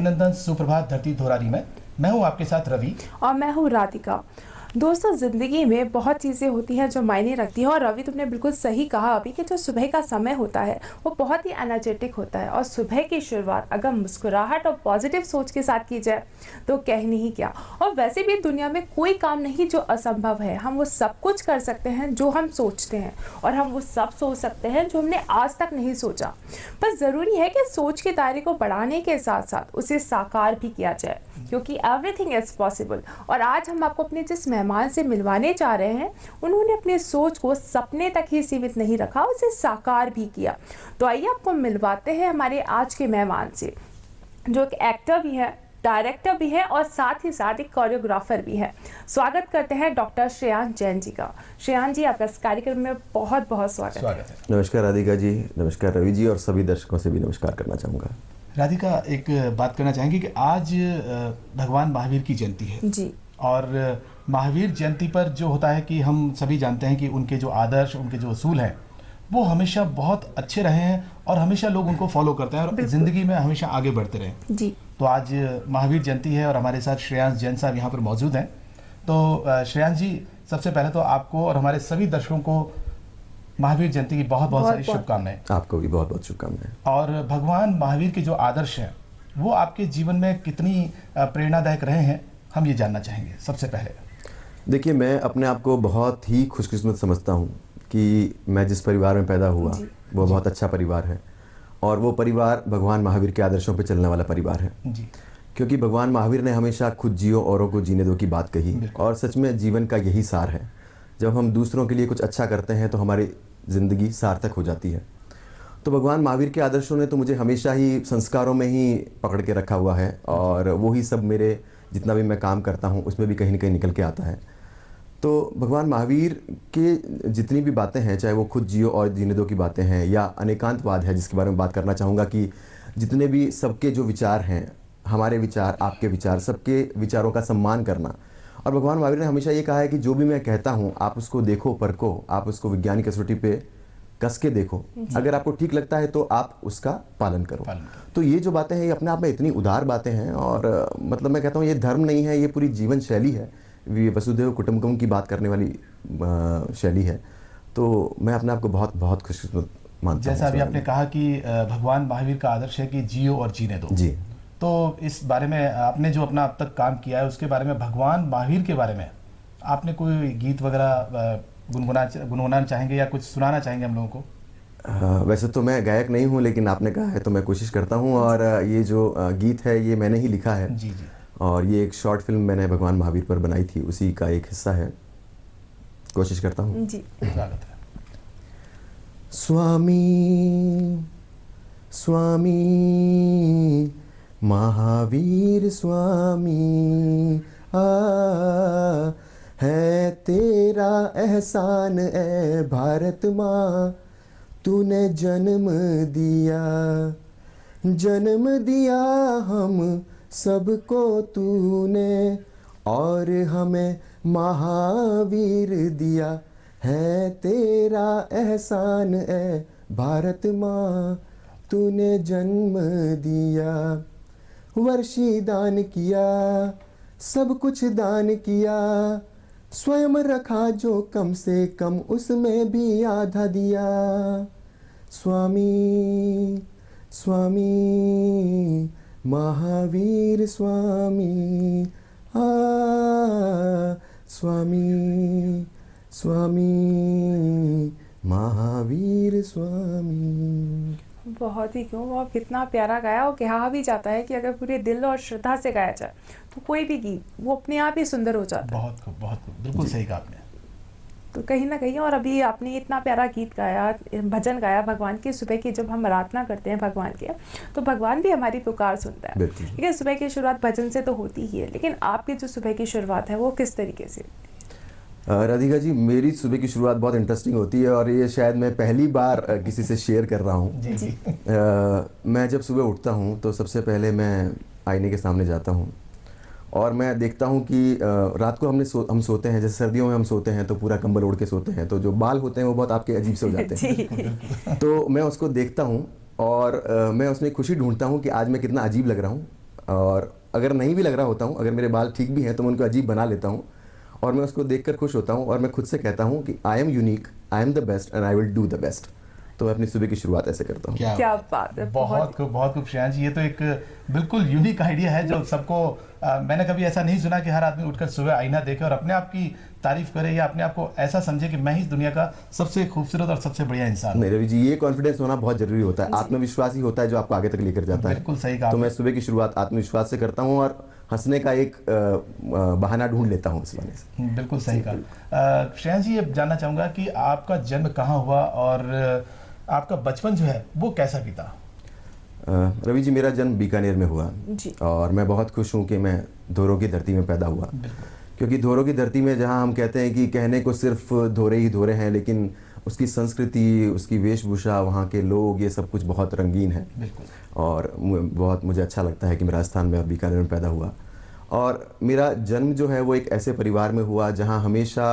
अभिनंदन, सुप्रभात धरती धोरारी में। मैं हूं आपके साथ रवि और मैं हूँ राधिका। दोस्तों, ज़िंदगी में बहुत चीज़ें होती हैं जो मायने रखती हैं, और रवि तुमने बिल्कुल सही कहा अभी कि जो सुबह का समय होता है वो बहुत ही एनर्जेटिक होता है, और सुबह की शुरुआत अगर मुस्कुराहट और पॉजिटिव सोच के साथ की जाए तो कहनी ही क्या। और वैसे भी दुनिया में कोई काम नहीं जो असंभव है। हम वो सब कुछ कर सकते हैं जो हम सोचते हैं, और हम वो सब सोच सकते हैं जो हमने आज तक नहीं सोचा। पर ज़रूरी है कि सोच के दायरे को बढ़ाने के साथ साथ उसे साकार भी किया जाए, क्योंकि एवरीथिंग इज़ पॉसिबल। और आज हम आपको अपने जिस मेहमान से मिलवाने जा रहे हैं, उन्होंने अपनी सोच को सपने तक ही सीमित नहीं रखा, उसे साकार भी किया। तो आइए आपको मिलवाते हैं हमारे आज के मेहमान से, जो एक एक्टर भी है, डायरेक्टर भी है, और साथ ही साथ एक कोरियोग्राफर भी है। स्वागत करते हैं डॉक्टर श्रेयांश जैन जी का। श्रेयांश जी, आपका इस कार्यक्रम में बहुत बहुत स्वागत है। नमस्कार राधिका जी, नमस्कार रवि जी, और सभी दर्शकों से भी नमस्कार करना चाहूँगा। राधिका, एक बात करना चाहेंगे कि आज भगवान महावीर की जयंती है जी। और महावीर जयंती पर जो होता है कि हम सभी जानते हैं कि उनके जो आदर्श, उनके जो असूल हैं वो हमेशा बहुत अच्छे रहे हैं, और हमेशा लोग उनको फॉलो करते हैं और ज़िंदगी में हमेशा आगे बढ़ते रहे। जी। तो आज महावीर जयंती है और हमारे साथ श्रेयांश जैन साहब यहाँ पर मौजूद हैं। तो श्रेयांश जी, सबसे पहले तो आपको और हमारे सभी दर्शकों को महावीर जयंती की बहुत बहुत सारी शुभकामनाएं। आपको भी बहुत बहुत शुभकामनाएं। और भगवान महावीर के जो आदर्श हैं वो आपके जीवन में कितनी प्रेरणादायक रहे हैं, हम ये जानना चाहेंगे सबसे पहले। देखिए, मैं अपने आप को बहुत ही खुशकिस्मत समझता हूँ कि मैं जिस परिवार में पैदा हुआ वो बहुत अच्छा परिवार है, और वो परिवार भगवान महावीर के आदर्शों पर चलने वाला परिवार है जी। क्योंकि भगवान महावीर ने हमेशा खुद जियो औरों को जीने दो की बात कही, और सच में जीवन का यही सार है। जब हम दूसरों के लिए कुछ अच्छा करते हैं तो हमारी ज़िंदगी सार्थक हो जाती है। तो भगवान महावीर के आदर्शों ने तो मुझे हमेशा ही संस्कारों में ही पकड़ के रखा हुआ है, और वही सब मेरे जितना भी मैं काम करता हूँ उसमें भी कहीं ना कहीं निकल के आता है। तो भगवान महावीर के जितनी भी बातें हैं, चाहे वो खुद जियो और जीने दो की बातें हैं या अनेकांतवाद है जिसके बारे में बात करना चाहूँगा, कि जितने भी सबके जो विचार हैं, हमारे विचार, आपके विचार, सबके विचारों का सम्मान करना। और भगवान महावीर ने हमेशा ये कहा है कि जो भी मैं कहता हूँ आप उसको देखो, परखो, आप उसको वैज्ञानिक कसौटी पे कस के देखो, अगर आपको ठीक लगता है तो आप उसका पालन करो। तो ये जो बातें हैं ये अपने आप में इतनी उदार बातें हैं, और मतलब मैं कहता हूँ ये धर्म नहीं है, ये पूरी जीवन शैली है, ये वसुधैव कुटुंबकम की बात करने वाली शैली है। तो मैं अपने आप को बहुत बहुत खुशकिस्मत मानता हूँ। जैसा अभी आपने कहा कि भगवान महावीर का आदर्श है कि जियो और जीने दो। जी। तो इस बारे में आपने जो अपना अब तक काम किया है उसके बारे में, भगवान महावीर के बारे में आपने कोई गीत वगैरह गुनगुनाना चाहेंगे या कुछ सुनाना चाहेंगे हम लोगों को? वैसे तो मैं गायक नहीं हूँ, लेकिन आपने कहा है तो मैं कोशिश करता हूँ। और ये जो गीत है ये मैंने ही लिखा है। जी जी। और ये एक शॉर्ट फिल्म मैंने भगवान महावीर पर बनाई थी, उसी का एक हिस्सा है। कोशिश करता हूँ। जी। स्वागत है। स्वामी स्वामी महावीर स्वामी, है तेरा एहसान ए भारत माँ, तूने जन्म दिया हम सबको तूने, और हमें महावीर दिया, है तेरा एहसान ए भारत माँ, तूने जन्म दिया। वर्षी दान किया, सब कुछ दान किया, स्वयं रखा जो कम से कम उसमें भी आधा दिया। स्वामी स्वामी महावीर स्वामी, स्वामी स्वामी महावीर स्वामी। बहुत ही क्यों, और कितना प्यारा गाया, और कहा भी जाता है कि अगर पूरे दिल और श्रद्धा से गाया जाए तो कोई भी गीत वो अपने आप ही सुंदर हो जाता है। बहुत खूब, बहुत खूब, बिल्कुल सही कहा आपने। तो कहीं ना कहीं, और अभी आपने इतना प्यारा गीत गाया, भजन गाया भगवान की। सुबह की जब हम आराधना करते हैं भगवान के, तो भगवान भी हमारी पुकार सुनता है। ठीक है, सुबह की शुरुआत भजन से तो होती ही है, लेकिन आपकी जो सुबह की शुरुआत है वो किस तरीके से? राधिका जी, मेरी सुबह की शुरुआत बहुत इंटरेस्टिंग होती है, और ये शायद मैं पहली बार किसी से शेयर कर रहा हूँ। जी। मैं जब सुबह उठता हूँ तो सबसे पहले मैं आईने के सामने जाता हूँ, और मैं देखता हूँ कि रात को हम सोते हैं, जैसे सर्दियों में हम सोते हैं तो पूरा कंबल ओढ़ के सोते हैं, तो जो बाल होते हैं वो बहुत आपके अजीब से हो जाते हैं। तो मैं उसको देखता हूँ और मैं उसमें खुशी ढूंढता हूँ कि आज मैं कितना अजीब लग रहा हूँ, और अगर नहीं भी लग रहा होता हूँ, अगर मेरे बाल ठीक भी हैं तो मैं उनको अजीब बना लेता हूँ और मैं उसको देखकर खुश होता हूँ और मैं खुद से कहता हूँ कि I am unique, I am the best and I will do the best. तो मैं अपनी सुबह की शुरुआत ऐसे करता हूँ। क्या बात है, बहुत खूब श्रेयांश जी, ये तो एक बिल्कुल यूनिक आइडिया है जो सबको मैंने कभी ऐसा नहीं सुना कि हर आदमी उठकर सुबह आईना देखे और अपने आप की तारीफ करे या अपने आप को ऐसा समझे कि मैं ही इस दुनिया का सबसे खूबसूरत और सबसे बढ़िया इंसान हूं। नहीं रवि जी, ये कॉन्फिडेंस होना बहुत जरूरी होता है। आत्मविश्वास ही होता है जो आपको आगे तक लेकर जाता है। बिल्कुल सही कहा। तो मैं सुबह की शुरुआत आत्मविश्वास से करता हूँ और हंसने का एक बहाना ढूंढ लेता हूँ इस बहाने से। बिल्कुल सही कहा। श्रेयांश जी, ये जानना चाहूंगा कि आपका जन्म कहाँ हुआ और आपका बचपन जो है वो कैसा बीता? रवि जी, मेरा जन्म बीकानेर में हुआ जी। और मैं बहुत खुश हूँ कि मैं धोरों की धरती में पैदा हुआ, क्योंकि धोरों की धरती में जहाँ हम कहते हैं कि कहने को सिर्फ धोरे ही धोरे हैं, लेकिन उसकी संस्कृति, उसकी वेशभूषा, वहाँ के लोग, ये सब कुछ बहुत रंगीन है। और बहुत मुझे अच्छा लगता है कि मैं राजस्थान में और बीकानेर में पैदा हुआ। और मेरा जन्म जो है वो एक ऐसे परिवार में हुआ जहाँ हमेशा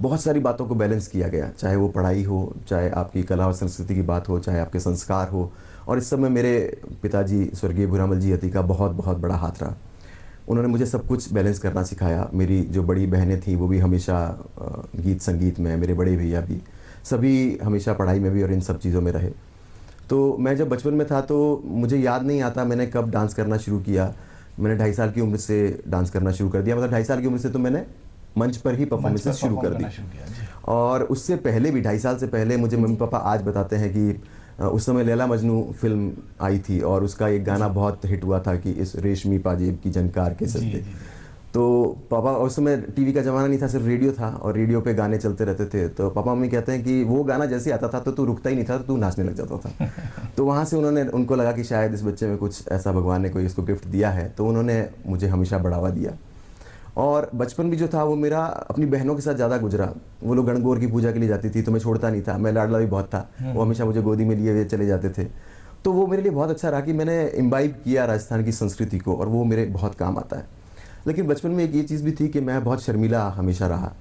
बहुत सारी बातों को बैलेंस किया गया, चाहे वो पढ़ाई हो, चाहे आपकी कला और संस्कृति की बात हो, चाहे आपके संस्कार हो। और इस सब में मेरे पिताजी स्वर्गीय भूरामल जी अति का बहुत बहुत बड़ा हाथ रहा। उन्होंने मुझे सब कुछ बैलेंस करना सिखाया। मेरी जो बड़ी बहनें थीं वो भी हमेशा गीत संगीत में, मेरे बड़े भैया भी, सभी हमेशा पढ़ाई में भी और इन सब चीज़ों में रहे। तो मैं जब बचपन में था तो मुझे याद नहीं आता मैंने कब डांस करना शुरू किया। मैंने 2.5 साल की उम्र से डांस करना शुरू कर दिया। मतलब 2.5 साल की उम्र से तो मैंने मंच पर ही परफॉर्मेंसेस शुरू कर दी। और उससे पहले भी 2.5 साल से पहले मुझे मम्मी पापा आज बताते हैं कि उस समय लैला मजनू फिल्म आई थी और उसका एक गाना बहुत हिट हुआ था कि इस रेशमी पाजेब की झनकार के सजदे। तो पापा, उस समय टीवी का ज़माना नहीं था, सिर्फ रेडियो था और रेडियो पे गाने चलते रहते थे। तो पापा मम्मी कहते हैं कि वो गाना जैसे आता था तो तू रुकता ही नहीं था, तो तू नाचने लग जाता था। तो वहाँ से उनको लगा कि शायद इस बच्चे में कुछ ऐसा भगवान ने कोई इसको गिफ्ट दिया है, तो उन्होंने मुझे हमेशा बढ़ावा दिया। और बचपन भी जो था वो मेरा अपनी बहनों के साथ ज़्यादा गुजरा। वो लोग गणगौर की पूजा के लिए जाती थी तो मैं छोड़ता नहीं था, मैं लाडला भी बहुत था, वो हमेशा मुझे गोदी में लिए हुए चले जाते थे। तो वो मेरे लिए बहुत अच्छा रहा कि मैंने इम्बाइब किया राजस्थान की संस्कृति को और वो मेरे बहुत काम आता है। लेकिन बचपन में एक ये चीज़ भी थी कि मैं बहुत शर्मीला हमेशा रहा।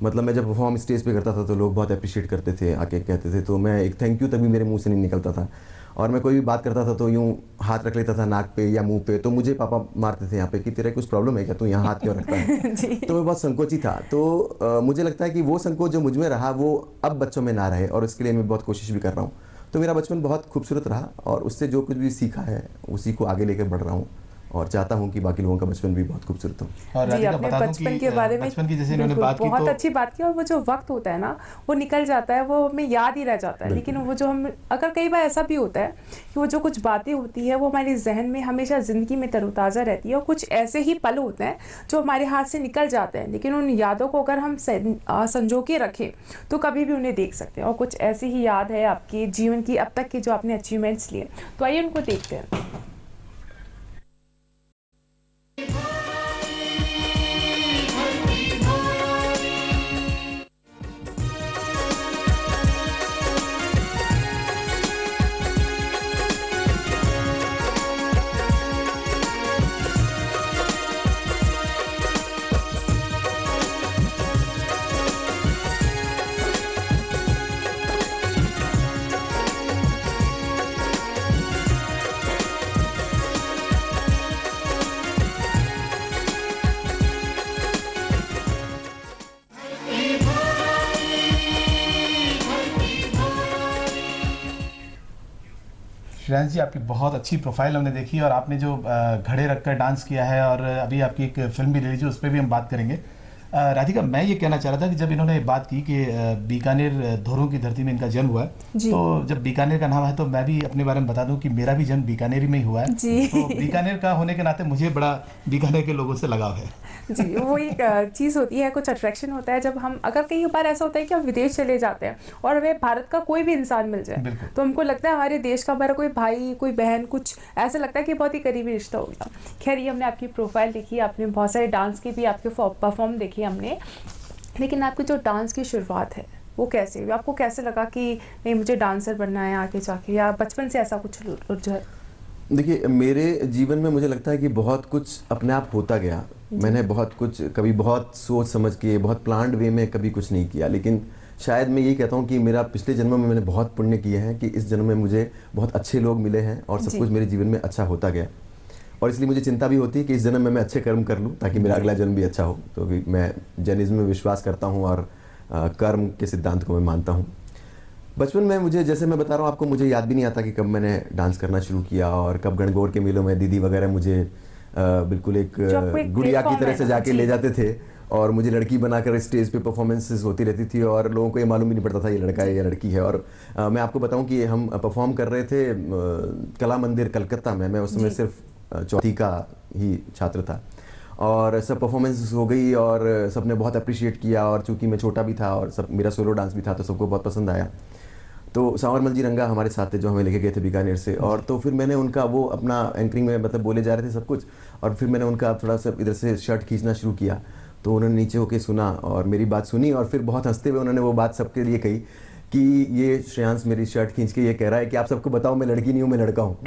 मतलब मैं जब परफॉर्म स्टेज पे करता था तो लोग बहुत अप्रिशिएट करते थे, आके कहते थे, तो मैं एक थैंक यू तभी मेरे मुंह से नहीं निकलता था। और मैं कोई भी बात करता था तो यूँ हाथ रख लेता था नाक पे या मुंह पे, तो मुझे पापा मारते थे यहाँ पे कि तेरा कुछ प्रॉब्लम है क्या, तू यहाँ हाथ क्यों रखता है। तो मैं बहुत संकोची था। तो मुझे लगता है कि वो संकोच जो मुझ में रहा वो अब बच्चों में ना रहे और इसके लिए मैं बहुत कोशिश भी कर रहा हूँ। तो मेरा बचपन बहुत खूबसूरत रहा और उससे जो कुछ भी सीखा है उसी को आगे लेकर बढ़ रहा हूँ और चाहता हूँ कि बाकी लोगों का बचपन भी बहुत खूबसूरत हो। और जी, आपने बचपन के बारे में बचपन की जैसे इन्होंने बात की बहुत तो अच्छी बात की। और वो जो वक्त होता है ना वो निकल जाता है, वो हमें याद ही रह जाता है। लेकिन वो जो हम अगर कई बार ऐसा भी होता है कि वो जो कुछ बातें होती है वो हमारे जहन में हमेशा ज़िंदगी में तरोताज़ा रहती है। और कुछ ऐसे ही पल होते हैं जो हमारे हाथ से निकल जाते हैं, लेकिन उन यादों को अगर हम संजो के रखें तो कभी भी उन्हें देख सकते हैं। और कुछ ऐसी ही याद है आपके जीवन की अब तक की जो आपने अचीवमेंट्स लिए, तो आइए उनको देखते हैं। श्रेयांश जी, आपकी बहुत अच्छी प्रोफाइल हमने देखी और आपने जो घड़े रखकर डांस किया है और अभी आपकी एक फिल्म भी रिलीज है, उस पर भी हम बात करेंगे। राधिका, मैं ये कहना चाह रहा था कि जब इन्होंने बात की कि बीकानेर धोरों की धरती में इनका जन्म हुआ है, तो जब बीकानेर का नाम है तो मैं भी अपने बारे में बता दूं कि मेरा भी जन्म बीकानेर में ही हुआ है। तो बीकानेर का होने के नाते मुझे बड़ा बीकानेर के लोगों से लगाव है। जी, वो एक चीज़ होती है, कुछ अट्रैक्शन होता है। जब हम अगर कई बार ऐसा होता है कि हम विदेश चले जाते हैं और हमें भारत का कोई भी इंसान मिल जाए तो हमको लगता है हमारे देश का हमारा कोई भाई, कोई बहन, कुछ ऐसा लगता है कि बहुत ही करीबी रिश्ता हो गया। खैर, ये हमने आपकी प्रोफाइल देखी, आपने बहुत सारे डांस की भी आपके परफॉर्म देखे हमने, लेकिन आपकी जो डांस की शुरुआत है वो कैसे हुई? आपको कैसे लगा कि नहीं मुझे डांसर बनना है आगे जाके, या बचपन से ऐसा कुछ रुझान? देखिए, मेरे जीवन में मुझे लगता है कि बहुत कुछ अपने आप होता गया। मैंने बहुत कुछ कभी बहुत सोच समझ के, बहुत प्लान्ड वे में कभी कुछ नहीं किया, लेकिन शायद मैं यही कहता हूँ कि मेरा पिछले जन्म में मैंने बहुत पुण्य किए हैं कि इस जन्म में मुझे बहुत अच्छे लोग मिले हैं और सब कुछ मेरे जीवन में अच्छा होता गया। और इसलिए मुझे चिंता भी होती है कि इस जन्म में मैं अच्छे कर्म कर लूँ ताकि मेरा अगला जन्म भी अच्छा हो। तो मैं जैनिज्म में विश्वास करता हूँ और कर्म के सिद्धांत को मैं मानता हूँ। बचपन में मुझे, जैसे मैं बता रहा हूँ आपको, मुझे याद भी नहीं आता कि कब मैंने डांस करना शुरू किया और कब गणगौर के मेलों में दीदी वगैरह मुझे बिल्कुल एक गुड़िया की तरह से जाके ले जाते थे और मुझे लड़की बनाकर स्टेज पे परफॉर्मेंसेस होती रहती थी और लोगों को ये मालूम ही नहीं पड़ता था ये लड़का है या लड़की है। और मैं आपको बताऊं कि हम परफॉर्म कर रहे थे कला मंदिर कलकत्ता में। मैं उस समय सिर्फ चौथी का ही छात्र था और सब परफॉर्मेंस हो गई और सबने बहुत अप्रिशिएट किया और चूंकि मैं छोटा भी था और सब मेरा सोलो डांस भी था तो सबको बहुत पसंद आया। तो सांवरमल जी रंगा हमारे साथ थे जो हमें लेके गए थे बीकानेर से, और तो फिर मैंने उनका वो अपना एंकरिंग में मतलब बोले जा रहे थे सब कुछ, और फिर मैंने उनका थोड़ा सा इधर से शर्ट खींचना शुरू किया तो उन्होंने नीचे होके सुना और मेरी बात सुनी और फिर बहुत हंसते हुए उन्होंने वो बात सबके लिए कही कि ये श्रेयांश मेरी शर्ट खींच के ये कह रहा है कि आप सबको बताओ मैं लड़की नहीं हूँ, मैं लड़का हूँ।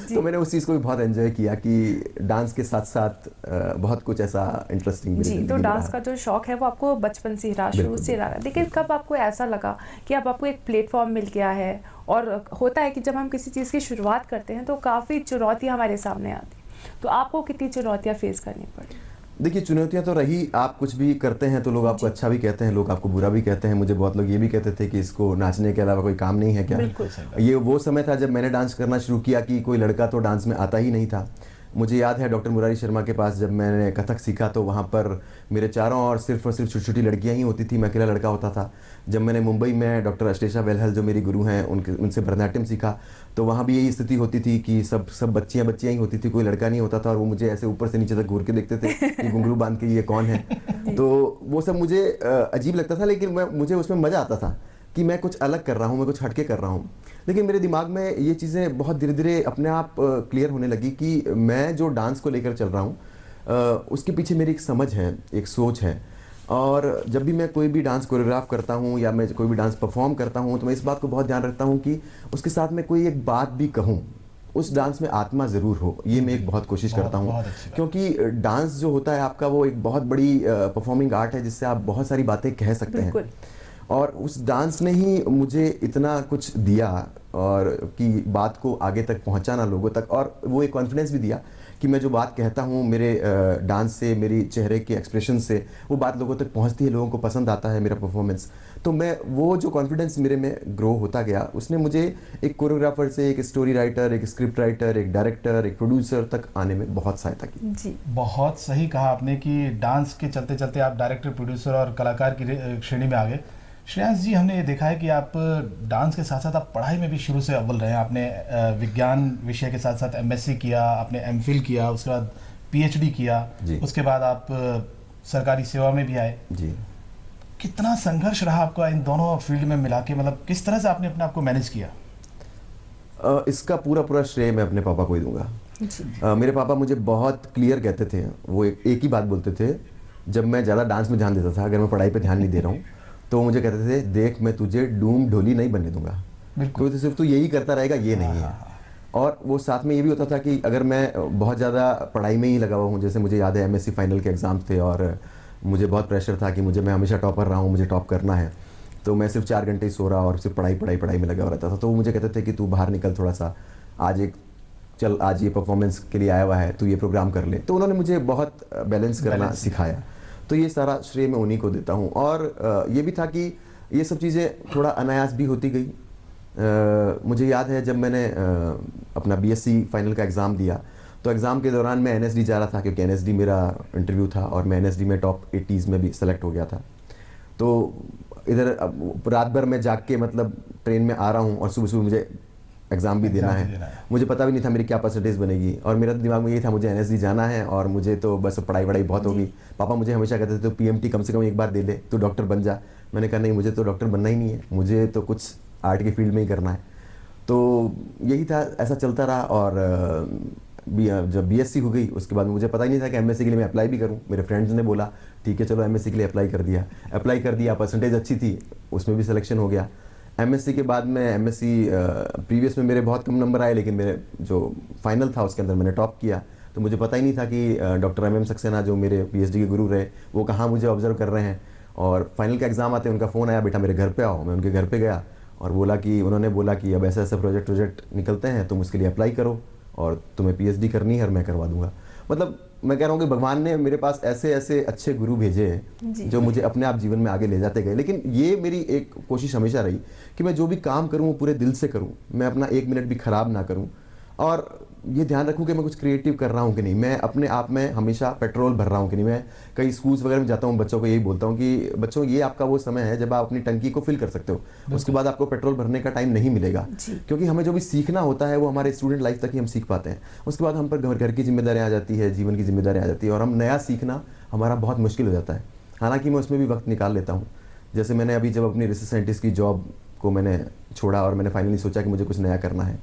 तो मैंने उस चीज़ को भी बहुत एंजॉय किया कि डांस के साथ साथ बहुत कुछ ऐसा इंटरेस्टिंग जी। तो डांस का जो शौक है वो आपको बचपन से ही रहा, शुरू से रहा। लेकिन कब आपको ऐसा लगा कि अब आपको एक प्लेटफॉर्म मिल गया है? और होता है कि जब हम किसी चीज़ की शुरुआत करते हैं तो काफ़ी चुनौतियाँ हमारे सामने आती, तो आपको कितनी चुनौतियाँ फेस करनी पड़ी? देखिए, चुनौतियां तो रही, आप कुछ भी करते हैं तो लोग आपको अच्छा भी कहते हैं, लोग आपको बुरा भी कहते हैं। मुझे बहुत लोग ये भी कहते थे कि इसको नाचने के अलावा कोई काम नहीं है क्या। ये वो समय था जब मैंने डांस करना शुरू किया कि कोई लड़का तो डांस में आता ही नहीं था। मुझे याद है डॉक्टर मुरारी शर्मा के पास जब मैंने कथक सीखा तो वहाँ पर मेरे चारों ओर सिर्फ और सिर्फ छोटी छोटी लड़कियाँ ही होती थी, मैं अकेला लड़का होता था। जब मैंने मुंबई में डॉक्टर अश्लेषा वेलहल जो मेरी गुरु हैं उनसे भरतनाट्यम सीखा तो वहाँ भी यही स्थिति होती थी कि सब बच्चियाँ ही होती थी, कोई लड़का नहीं होता था। और वो मुझे ऐसे ऊपर से नीचे तक घूर के देखते थे कि घुंघरू बांध के ये कौन है। तो वो सब मुझे अजीब लगता था, लेकिन मुझे उसमें मज़ा आता था कि मैं कुछ अलग कर रहा हूँ, मैं कुछ हटके कर रहा हूँ। लेकिन मेरे दिमाग में ये चीज़ें बहुत धीरे धीरे अपने आप क्लियर होने लगी कि मैं जो डांस को लेकर चल रहा हूँ उसके पीछे मेरी एक समझ है, एक सोच है। और जब भी मैं कोई भी डांस कोरियोग्राफ करता हूँ या मैं कोई भी डांस परफॉर्म करता हूँ तो मैं इस बात को बहुत ध्यान रखता हूँ कि उसके साथ मैं कोई एक बात भी कहूँ, उस डांस में आत्मा ज़रूर हो। ये मैं एक बहुत कोशिश करता हूँ, क्योंकि डांस जो होता है आपका वो एक बहुत बड़ी परफॉर्मिंग आर्ट है जिससे आप बहुत सारी बातें कह सकते हैं। और उस डांस ने ही मुझे इतना कुछ दिया और कि बात को आगे तक पहुंचाना लोगों तक, और वो एक कॉन्फिडेंस भी दिया कि मैं जो बात कहता हूँ मेरे डांस से, मेरी चेहरे के एक्सप्रेशन से वो बात लोगों तक पहुंचती है, लोगों को पसंद आता है मेरा परफॉर्मेंस। तो मैं वो जो कॉन्फिडेंस मेरे में ग्रो होता गया उसने मुझे एक कोरियोग्राफर से एक स्टोरी राइटर, एक स्क्रिप्ट राइटर, एक डायरेक्टर, एक प्रोड्यूसर तक आने में बहुत सहायता की। जी, बहुत सही कहा आपने कि डांस के चलते चलते आप डायरेक्टर, प्रोड्यूसर और कलाकार की श्रेणी में आ गए। श्रेयांश जी, हमने ये देखा है कि आप डांस के साथ साथ आप पढ़ाई में भी शुरू से अव्वल रहे हैं। आपने विज्ञान विषय के साथ साथ एमएससी किया, आपने एमफिल किया, उसके बाद पीएचडी किया, उसके बाद आप सरकारी सेवा में भी आए। जी, कितना संघर्ष रहा आपका इन दोनों फील्ड में मिला के, मतलब किस तरह से आपने अपने आप को मैनेज किया? इसका पूरा श्रेय मैं अपने पापा को ही दूंगा। मेरे पापा मुझे बहुत क्लियर कहते थे, वो एक ही बात बोलते थे जब मैं ज़्यादा डांस में ध्यान देता था, अगर मैं पढ़ाई पर ध्यान नहीं दे रहा हूँ तो मुझे कहते थे, देख मैं तुझे डूम ढोली नहीं बनने दूंगा, कोई तो सिर्फ तू यही करता रहेगा, ये नहीं है। और वो साथ में ये भी होता था कि अगर मैं बहुत ज़्यादा पढ़ाई में ही लगा हुआ हूँ, जैसे मुझे याद है एमएससी फाइनल के एग्ज़ाम्स थे और मुझे बहुत प्रेशर था कि मैं हमेशा टॉपर रहा हूँ, मुझे टॉप करना है, तो मैं सिर्फ 4 घंटे ही सो रहा और सिर्फ पढ़ाई में लगा हुआ रहता था। तो वो मुझे कहते थे कि तू बाहर निकल थोड़ा सा, आज ये परफॉर्मेंस के लिए आया हुआ है, तू ये प्रोग्राम कर ले। तो उन्होंने मुझे बहुत बैलेंस करना सिखाया। तो ये सारा श्रेय मैं उन्हीं को देता हूँ। और ये भी था कि ये सब चीज़ें थोड़ा अनायास भी होती गई। मुझे याद है जब मैंने अपना बीएससी फाइनल का एग्ज़ाम दिया तो एग्ज़ाम के दौरान मैं एनएसडी जा रहा था, क्योंकि एनएसडी मेरा इंटरव्यू था और मैं एनएसडी में टॉप 80s में भी सेलेक्ट हो गया था। तो इधर रात भर मैं जाग के मतलब ट्रेन में आ रहा हूँ और सुबह मुझे एग्ज़ाम भी देना है। मुझे पता भी नहीं था मेरी क्या परसेंटेज बनेगी, और मेरा दिमाग में यही था मुझे एनएसडी जाना है और मुझे तो बस पढ़ाई बहुत होगी। पापा मुझे हमेशा कहते थे तो पीएमटी कम से कम एक बार दे ले, तो डॉक्टर बन जा। मैंने कहा नहीं, मुझे तो डॉक्टर बनना ही नहीं है, मुझे तो कुछ आर्ट के फील्ड में ही करना है। तो यही था, ऐसा चलता रहा। और जब बीएससी हो गई उसके बाद मुझे पता ही नहीं था कि एमएससी के लिए मैं अप्लाई भी करूं। मेरे फ्रेंड्स ने बोला ठीक है चलो एमएससी के लिए अप्लाई कर दिया, परसेंटेज अच्छी थी, उसमें भी सिलेक्शन हो गया। एमएससी के बाद में एमएससी प्रीवियस में मेरे बहुत कम नंबर आए, लेकिन मेरे जो फाइनल था उसके अंदर मैंने टॉप किया। तो मुझे पता ही नहीं था कि डॉक्टर एमएम सक्सेना जो मेरे पीएचडी के गुरु रहे वो कहाँ मुझे ऑब्जर्व कर रहे हैं। और फाइनल का एग्ज़ाम आते उनका फ़ोन आया, बेटा मेरे घर पे आओ। मैं उनके घर पे गया और उन्होंने बोला कि अब ऐसे ऐसे प्रोजेक्ट निकलते हैं, तुम उसके लिए अप्लाई करो और तुम्हें पीएचडी करनी है और मैं करवा दूंगा। मतलब मैं कह रहा हूँ कि भगवान ने मेरे पास ऐसे ऐसे अच्छे गुरु भेजे हैं जो मुझे अपने आप जीवन में आगे ले जाते गए। लेकिन ये मेरी एक कोशिश हमेशा रही कि मैं जो भी काम करूँ वो पूरे दिल से करूँ, मैं अपना एक मिनट भी खराब ना करूँ, और ये ध्यान रखूँ कि मैं कुछ क्रिएटिव कर रहा हूँ कि नहीं, मैं अपने आप में हमेशा पेट्रोल भर रहा हूँ कि नहीं। मैं कई स्कूल्स वगैरह में जाता हूँ, बच्चों को यही बोलता हूँ कि बच्चों ये आपका वो समय है जब आप अपनी टंकी को फिल कर सकते हो, उसके बाद आपको पेट्रोल भरने का टाइम नहीं मिलेगा। क्योंकि हमें जो भी सीखना होता है वो हमारे स्टूडेंट लाइफ तक ही हम सीख पाते हैं, उसके बाद हम पर घर की जिम्मेदारियाँ आ जाती है, जीवन की जिम्मेदारियाँ आ जाती है, और हम नया सीखना हमारा बहुत मुश्किल हो जाता है। हालाँकि मैं उसमें भी वक्त निकाल लेता हूँ। जैसे मैंने अभी जब अपनी रिसर्च साइंटिस्ट की जॉब को मैंने छोड़ा और मैंने फाइनली सोचा कि मुझे कुछ नया करना है,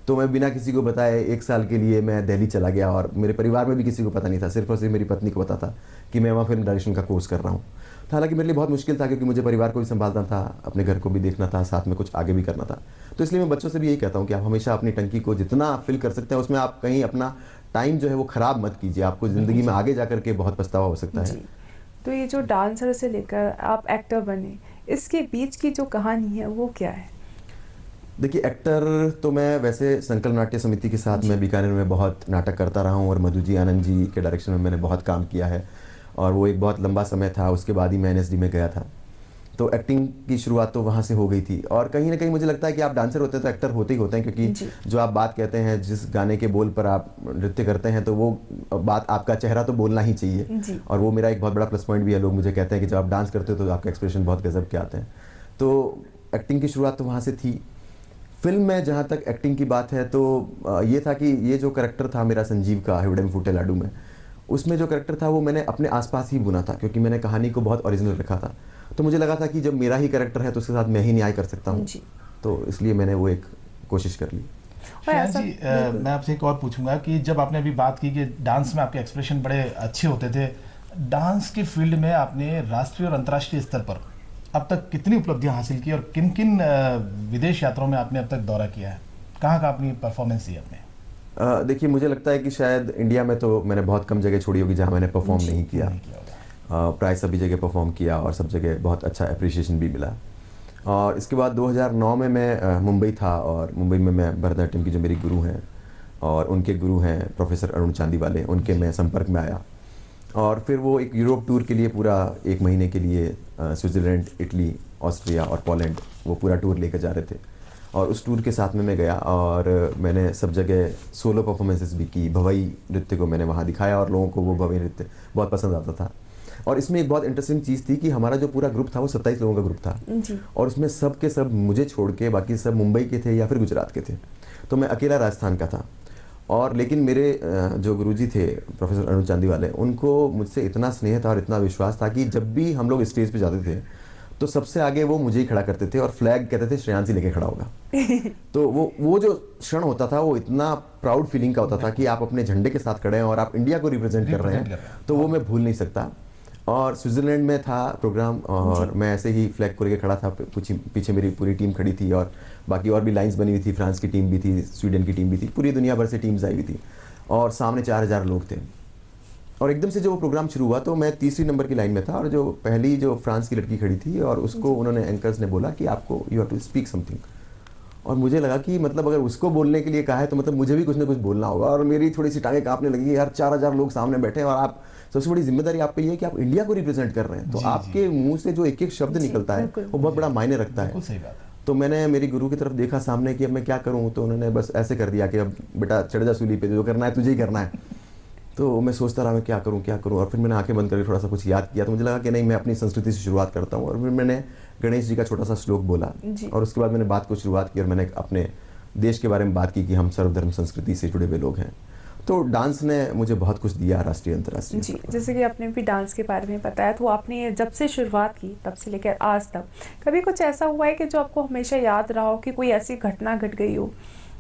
तो मैं बिना किसी को बताए 1 साल के लिए मैं दिल्ली चला गया, और मेरे परिवार में भी किसी को पता नहीं था, सिर्फ और सिर्फ मेरी पत्नी को पता था कि मैं वहाँ फिल्म डायरेक्शन का कोर्स कर रहा हूँ। हालांकि मेरे लिए बहुत मुश्किल था क्योंकि मुझे परिवार को भी संभालना था, अपने घर को भी देखना था, साथ में कुछ आगे भी करना था। तो इसलिए मैं बच्चों से भी यही कहता हूँ कि आप हमेशा अपनी टंकी को जितना फिल कर सकते हैं उसमें आप कहीं अपना टाइम जो है वो ख़राब मत कीजिए, आपको ज़िंदगी में आगे जा करके बहुत पछतावा हो सकता है। तो ये जो डांसर से लेकर आप एक्टर बने, इसके बीच की जो कहानी है वो क्या है? देखिए, एक्टर तो मैं वैसे संकल्प नाट्य समिति के साथ मैं बीकानेर में बहुत नाटक करता रहा हूँ, और मधु जी आनंद जी के डायरेक्शन में मैंने बहुत काम किया है, और वो एक बहुत लंबा समय था। उसके बाद ही मैं एनएसडी में गया था, तो एक्टिंग की शुरुआत तो वहाँ से हो गई थी। और कहीं ना कहीं मुझे लगता है कि आप डांसर होते हैं तो एक्टर होते ही होते हैं, क्योंकि जो आप बात कहते हैं, जिस गाने के बोल पर आप नृत्य करते हैं, तो वो बात, आपका चेहरा तो बोलना ही चाहिए, और वो मेरा एक बहुत बड़ा प्लस पॉइंट भी है। लोग मुझे कहते हैं कि जब आप डांस करते हो तो आपका एक्सप्रेशन बहुत गजब के आते हैं। तो एक्टिंग की शुरुआत तो वहाँ से थी। फिल्म में जहाँ तक एक्टिंग की बात है तो ये था कि ये जो करेक्टर था मेरा संजीव का हिवड़े फूटे लाडू में, उसमें जो करेक्टर था वो मैंने अपने आसपास ही बुना था, क्योंकि मैंने कहानी को बहुत ओरिजिनल रखा था। तो मुझे लगा था कि जब मेरा ही करेक्टर है तो उसके साथ मैं ही न्याय कर सकता हूँ, तो इसलिए मैंने वो एक कोशिश कर ली। जी, मैं आपसे एक और पूछूंगा कि जब आपने अभी बात की कि डांस में आपके एक्सप्रेशन बड़े अच्छे होते थे, डांस के फील्ड में आपने राष्ट्रीय और अंतर्राष्ट्रीय स्तर पर अब तक कितनी उपलब्धियां हासिल की, और किन किन विदेश यात्राओं में आपने अब तक दौरा किया है, कहाँ का अपनी परफॉर्मेंस दी आपने? देखिए, मुझे लगता है कि शायद इंडिया में तो मैंने बहुत कम जगह छोड़ी होगी जहाँ मैंने परफॉर्म नहीं किया। प्राय सभी जगह परफॉर्म किया और सब जगह बहुत अच्छा अप्रिशिएशन भी मिला। और इसके बाद 2009 में मैं मुंबई था, और मुंबई में मैं भरतनाट्यम की जो मेरी गुरु हैं और उनके गुरु हैं प्रोफेसर अरुण चांदी वाले, उनके मैं संपर्क में आया, और फिर वो एक यूरोप टूर के लिए पूरा 1 महीने के लिए स्विट्ज़रलैंड, इटली, ऑस्ट्रिया और पोलैंड वो पूरा टूर लेकर जा रहे थे। और उस टूर के साथ में मैं गया और मैंने सब जगह सोलो परफॉर्मेंसेस भी की। भवई नृत्य को मैंने वहाँ दिखाया और लोगों को वो भवई नृत्य बहुत पसंद आता था। और इसमें एक बहुत इंटरेस्टिंग चीज़ थी कि हमारा जो पूरा ग्रुप था वो 27 लोगों का ग्रुप था, और उसमें सब के सब मुझे छोड़ के बाकी सब मुंबई के थे या फिर गुजरात के थे, तो मैं अकेला राजस्थान का था। और लेकिन मेरे जो गुरुजी थे प्रोफेसर अरुण चांदी वाले, उनको मुझसे इतना स्नेह था और इतना विश्वास था कि जब भी हम लोग स्टेज पे जाते थे तो सबसे आगे वो मुझे ही खड़ा करते थे और फ्लैग कहते थे श्रेयांश लेके खड़ा होगा। तो वो जो क्षण होता था वो इतना प्राउड फीलिंग का होता था कि आप अपने झंडे के साथ खड़े हैं और आप इंडिया को रिप्रेजेंट कर रहे हैं, तो वो मैं भूल नहीं सकता। और स्विट्ज़रलैंड में था प्रोग्राम, और मैं ऐसे ही फ्लैग को लेके खड़ा था, पीछे मेरी पूरी टीम खड़ी थी, और बाकी और भी लाइंस बनी हुई थी, फ्रांस की टीम भी थी, स्वीडन की टीम भी थी, पूरी दुनिया भर से टीम्स आई हुई थी, और सामने 4000 लोग थे। और एकदम से जब वो प्रोग्राम शुरू हुआ तो मैं तीसरी नंबर की लाइन में था, और जो पहली जो फ्रांस की लड़की खड़ी थी और उसको उन्होंने एंकर्स ने बोला कि आपको you have to speak something. और मुझे लगा कि मतलब अगर उसको बोलने के लिए कहा है तो मतलब मुझे भी कुछ ना कुछ बोलना होगा, और मेरी थोड़ी सी टांगें कांपने लगी। यार 4000 लोग सामने बैठे हैं और आप, सबसे बड़ी जिम्मेदारी आप पे ये है कि आप इंडिया को रिप्रेजेंट कर रहे हैं, तो आपके मुंह से जो एक एक शब्द निकलता है वो बहुत बड़ा मायने रखता है। सही बात है। तो मैंने मेरी गुरु की तरफ देखा सामने कि अब मैं क्या करूं, तो उन्होंने बस ऐसे कर दिया कि अब बेटा चढ़ जा सूली पे, जो करना है तुझे ही करना है। तो मैं सोचता रहा मैं क्या करूं, और फिर मैंने आंखें बंद करके थोड़ा सा कुछ याद किया, तो मुझे लगा कि नहीं, मैं अपनी संस्कृति से शुरुआत करता हूं। और फिर मैंने गणेश जी का छोटा सा श्लोक बोला, और उसके बाद मैंने बात को शुरुआत की और मैंने अपने देश के बारे में बात की कि हम सर्वधर्म संस्कृति से जुड़े हुए लोग हैं। तो डांस ने मुझे बहुत कुछ दिया, राष्ट्रीय अंतर्राष्ट्रीय। जी, जैसे कि आपने भी डांस के बारे में बताया, तो आपने जब से शुरुआत की तब से लेकर आज तक कभी कुछ ऐसा हुआ है कि जो आपको हमेशा याद रहा हो, कि कोई ऐसी घटना घट गई हो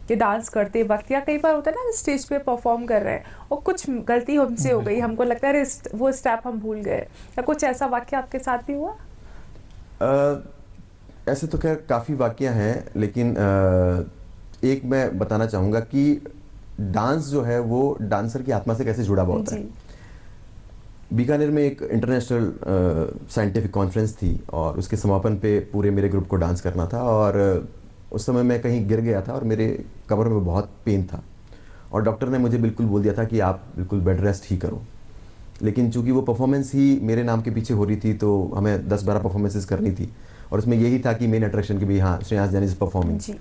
कि डांस करते वक्त, या कई बार होता है ना स्टेज पे परफॉर्म कर रहे हैं और कुछ गलती हमसे हो गई, हमको लगता है वो स्टेप हम भूल गए, या कुछ ऐसा वाक्य आपके साथ भी हुआ? ऐसे तो खैर काफ़ी वाक़या हैं, लेकिन एक मैं बताना चाहूँगा कि डांस जो है वो डांसर की आत्मा से कैसे जुड़ा हुआ होता है। बीकानेर में एक इंटरनेशनल साइंटिफिक कॉन्फ्रेंस थी, और उसके समापन पे पूरे मेरे ग्रुप को डांस करना था, और उस समय मैं कहीं गिर गया था और मेरे कमर में बहुत पेन था, और डॉक्टर ने मुझे बिल्कुल बोल दिया था कि आप बिल्कुल बेड रेस्ट ही करो। लेकिन चूंकि वो परफॉर्मेंस ही मेरे नाम के पीछे हो रही थी तो हमें 10-12 परफॉर्मेंसेस करनी थी और उसमें यही था कि मेन अट्रैक्शन कि भाई हाँ श्रेयांश जैन इज परफॉर्मिंग।